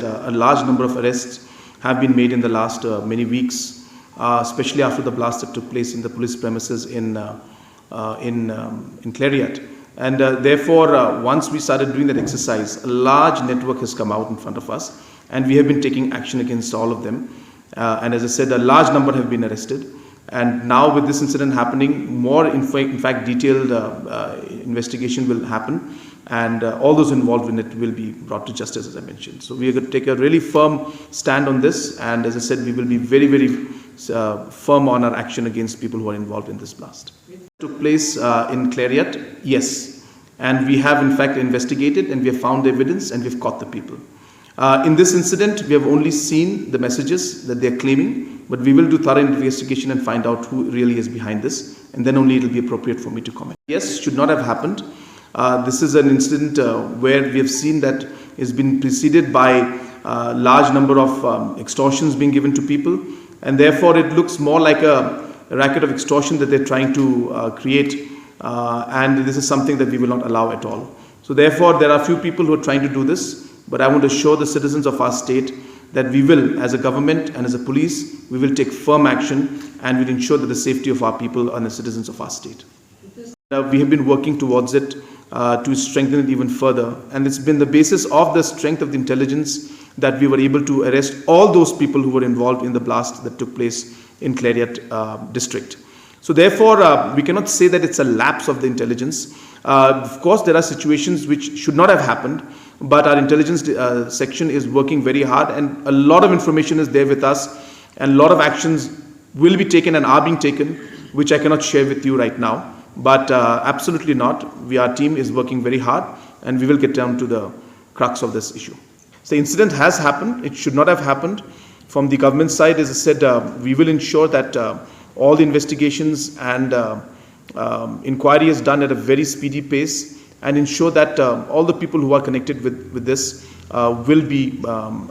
A large number of arrests have been made in the last many weeks, especially after the blast that took place in the police premises in Clariat. And therefore, once we started doing that exercise, a large network has come out in front of us, and we have been taking action against all of them. And as I said, a large number have been arrested. And now with this incident happening, more in fact detailed investigation will happen, and all those involved in it will be brought to justice, as I mentioned. So we are going to take a really firm stand on this, and as I said, we will be very, very firm on our action against people who are involved in this blast. It took place in Clariat, yes, and we have in fact investigated, and we have found evidence, and we have caught the people. In this incident, we have only seen the messages that they are claiming, but we will do thorough investigation and find out who really is behind this, and then only it will be appropriate for me to comment. Yes, should not have happened. This is an incident where we have seen that it's been preceded by a large number of extortions being given to people, and therefore it looks more like a racket of extortion that they're trying to create, and this is something that we will not allow at all. So therefore, there are a few people who are trying to do this, but I want to assure the citizens of our state that we will, as a government and as a police, we will take firm action and will ensure that the safety of our people and the citizens of our state. We have been working towards it to strengthen it even further, and it's been the basis of the strength of the intelligence that we were able to arrest all those people who were involved in the blast that took place in Clariat district. So therefore, we cannot say that it's a lapse of the intelligence. Of course, there are situations which should not have happened, but our intelligence section is working very hard, and a lot of information is there with us, and a lot of actions will be taken and are being taken, which I cannot share with you right now. But absolutely not. Our team is working very hard, and we will get down to the crux of this issue. So the incident has happened. It should not have happened. From the government side, as I said, we will ensure that all the investigations and inquiry is done at a very speedy pace, and ensure that all the people who are connected with this will be,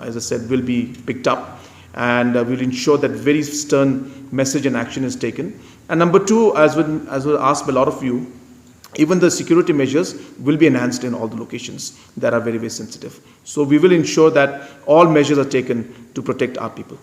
as I said, will be picked up, and we'll ensure that very stern message and action is taken. And number two, as was asked by a lot of you, even the security measures will be enhanced in all the locations that are very, very sensitive. So we will ensure that all measures are taken to protect our people.